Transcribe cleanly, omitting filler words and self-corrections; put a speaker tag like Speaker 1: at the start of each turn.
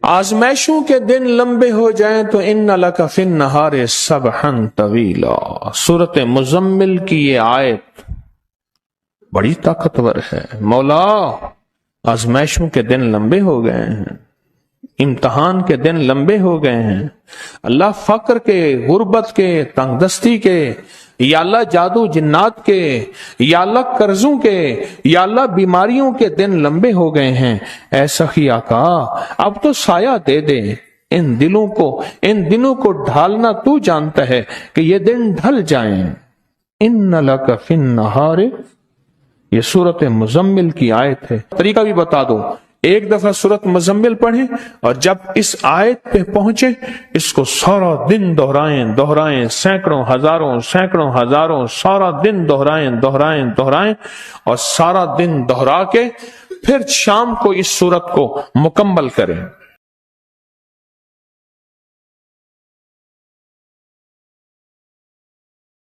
Speaker 1: آزمائشوں کے دن لمبے ہو جائیں تو ان لک فی النہار سبحا طویلا۔ سورۃ مزمل کی یہ آیت بڑی طاقتور ہے۔ مولا آزمائشوں کے دن لمبے ہو گئے ہیں، امتحان کے دن لمبے ہو گئے ہیں، اللہ فقر کے، غربت کے، تنگ دستی کے، یا اللہ جادو جنات کے، یا اللہ قرضوں کے، یا اللہ بیماریوں کے دن لمبے ہو گئے ہیں۔ اے سخی آقا اب تو سایہ دے دے، ان دنوں کو ڈھالنا تو جانتا ہے کہ یہ دن ڈھل جائیں۔ ان لک فی النہار، یہ سورۃ مزمل کی آیت ہے۔ طریقہ بھی بتا دو، ایک دفعہ سورۃ مزمل پڑھیں اور جب اس آیت پہ پہنچے اس کو سارا دن دہرائیں، سینکڑوں ہزاروں سارا دن دہرائیں اور سارا دن دہرا کے پھر شام کو اس سورت کو مکمل کریں۔